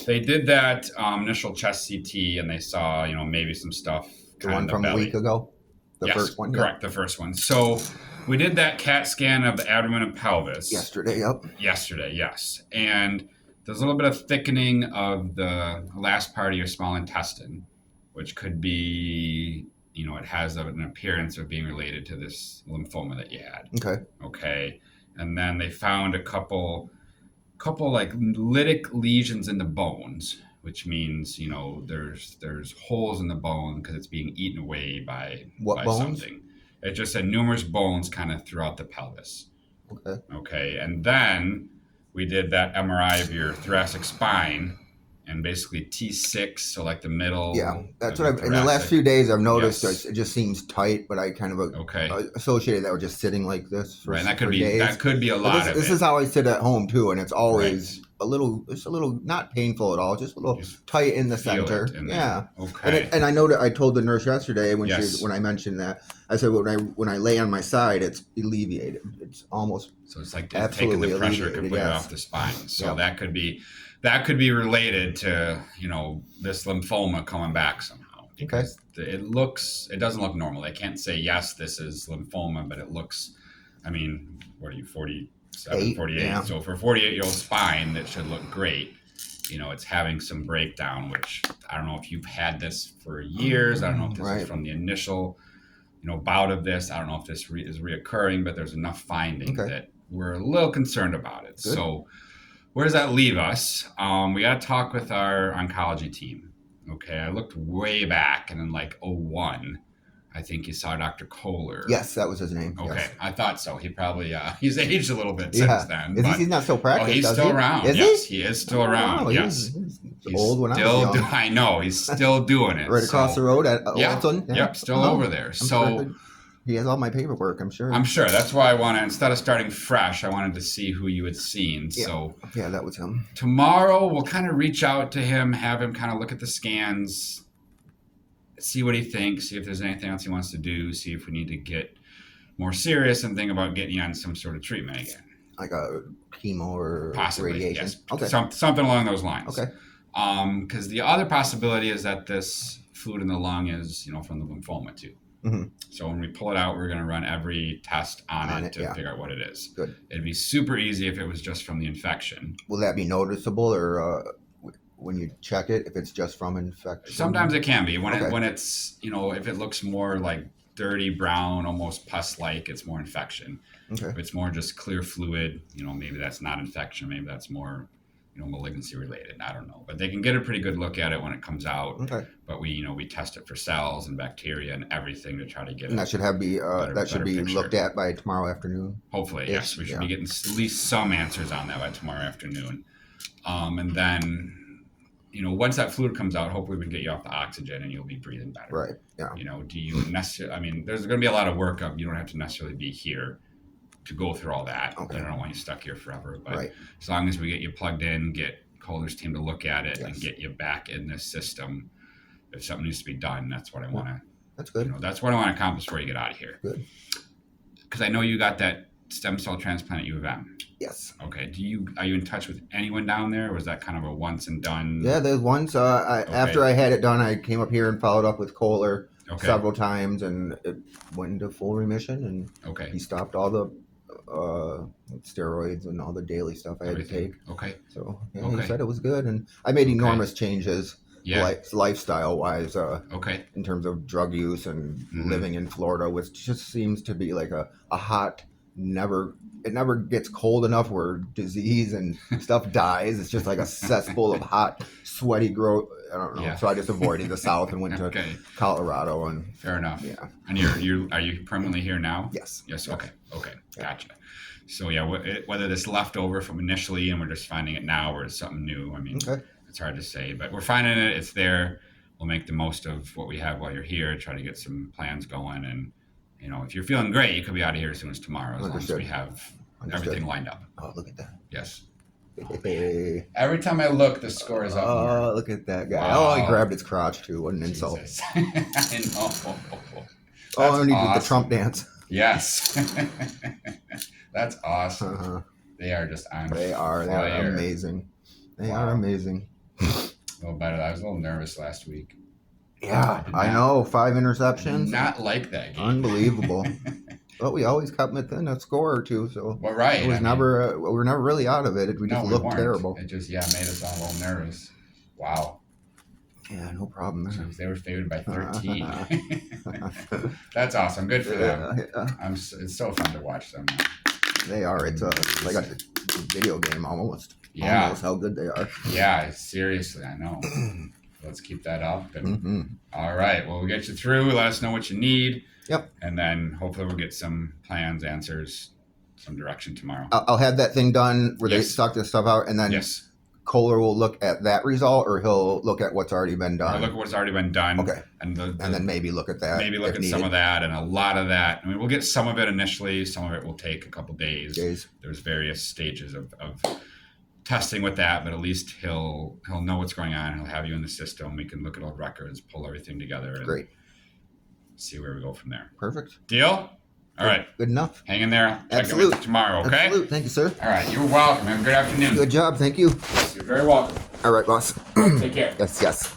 They did that initial chest CT, and they saw, maybe some stuff The kind one of in from the a belly. week ago? The Yes, first one? correct, the first one. So we did that CAT scan of the abdomen and pelvis. Yesterday, yep. Yesterday, yes. And there's a little bit of thickening of the last part of your small intestine, which could be, it has an appearance of being related to this lymphoma that you had. Okay. Okay. And then they found a couple like lytic lesions in the bones, which means there's holes in the bone because it's being eaten away by bones? something. It just said numerous bones kind of throughout the pelvis. Okay, and then we did that MRI of your thoracic spine, and basically T6, so like the middle. Yeah, that's what in the last few days I've noticed. Yes. It just seems tight, but I kind of associated that with just sitting like this for, right, and for days. That could be a lot of this it. is how I sit at home too, and it's always a little not painful at all, just a little tight in the center. Yeah. Okay. And I know that I told the nurse yesterday when I mentioned that, I said when I lay on my side, it's alleviated. It's almost so it's like taking the pressure completely off the spine. So that could be related to this lymphoma coming back somehow. Because it doesn't look normal. They can't say yes, this is lymphoma, but it looks. I mean, what are you, 47, 48? Yeah. So for a 48-year-old spine, that should look great. It's having some breakdown, which I don't know if you've had this for years. I don't know if this is from the initial, bout of this. I don't know if this is reoccurring, but there's enough finding that we're a little concerned about it. Good. So where does that leave us? We got to talk with our oncology team. Okay, I looked way back, and in like 2001, I think you saw Dr. Kohler. Yes, that was his name. Okay, yes. I thought so. He probably he's aged a little bit since then. He's not still practicing. He's still around. Yes, he is still around. Yes, he's old when I was young. I know he's still doing it. Right across the road at Alton. Yep, still over there. So he has all my paperwork, I'm sure. That's why I wanted, instead of starting fresh, I wanted to see who you had seen. Yeah. So that was him. Tomorrow we'll kind of reach out to him, have him kind of look at the scans, see what he thinks, see if there's anything else he wants to do, see if we need to get more serious and think about getting you on some sort of treatment again. Like a chemo or possibly, radiation? Yes. Okay. Something along those lines. Okay. Because the other possibility is that this fluid in the lung is, from the lymphoma too. Mm-hmm. So when we pull it out, we're going to run every test on it to figure out what it is. Good. It'd be super easy if it was just from the infection. Will that be noticeable, or when you check it, if it's just from infection? Sometimes it can be. When it's, if it looks more like dirty brown, almost pus-like, it's more infection. Okay. If it's more just clear fluid, maybe that's not infection. Maybe that's more, malignancy related. I don't know. But they can get a pretty good look at it when it comes out. Okay. But we test it for cells and bacteria and everything to try to get and that should be looked at by tomorrow afternoon. Hopefully, yes. We should be getting at least some answers on that by tomorrow afternoon. And then, once that fluid comes out, hopefully we can get you off the oxygen and you'll be breathing better. Right. Yeah. Do you necessarily? There's going to be a lot of workup. You don't have to necessarily be here to go through all that. Okay. I don't want you stuck here forever. But as long as we get you plugged in, get Kohler's team to look at it, and get you back in this system, if something needs to be done, that's what I want to. That's good. That's what I want to accomplish before you get out of here. Good. Because I know you got that stem cell transplant at U of M. Yes. Okay. Are you in touch with anyone down there, or was that kind of a once and done? Yeah, there's once. After I had it done, I came up here and followed up with Kohler several times, and it went into full remission. And he stopped all the steroids and all the daily stuff I had to take. Okay. So he said it was good, and I made enormous changes. Lifestyle wise, in terms of drug use and living in Florida, which just seems to be like a hot, it never gets cold enough where disease and stuff dies. It's just like a cesspool of hot, sweaty growth. I don't know. Yeah. So I just avoided the South and went to Colorado. And fair enough. Yeah. And are you permanently here now? Yes. Yes. Okay. Gotcha. So whether this left over from initially and we're just finding it now, or it's something new. It's hard to say, but we're finding it. It's there. We'll make the most of what we have while you're here. Try to get some plans going, and if you're feeling great, you could be out of here as soon as tomorrow, as long as we have everything lined up. Oh, look at that! Yes. Every time I look, the score is up. Oh, look at that guy! Wow. Oh, he grabbed his crotch too. What an insult! I know. And he did the Trump dance. Yes. That's awesome. They are just on. They are amazing. They are amazing. little better. I was a little nervous last week. Yeah, I know. 5 interceptions. Not like that game. Unbelievable. But we always kept within a score or two, so well, right. It was we were never really out of it. We just looked terrible. It just made us all a little nervous. Wow. Yeah, no problem. Jeez, they were favored by 13. That's awesome. Good for them. Yeah. It's so fun to watch them. They are. It's like a video game almost. Yeah. Almost how good they are. Yeah, seriously, I know. Let's keep that up. And, all right. Well, we'll get you through. Let us know what you need. Yep. And then hopefully we'll get some plans, answers, some direction tomorrow. I'll have that thing done where they suck this stuff out, and then Kohler will look at that result, or he'll look at what's already been done. I'll look at what's already been done. Okay. And then maybe look at that. Maybe look at some of that and a lot of that. I mean, we'll get some of it initially. Some of it will take a couple days. There's various stages of testing with that, but at least he'll know what's going on. He'll have you in the system. We can look at old records, pull everything together, and great. See where we go from there. Perfect. Deal? All right. Good enough. Hang in there. Absolutely. Check in tomorrow, okay? Absolutely. Thank you, sir. All right. You're welcome. Have a good afternoon. Good job. Thank you. You're very welcome. All right, boss. Take care. Yes.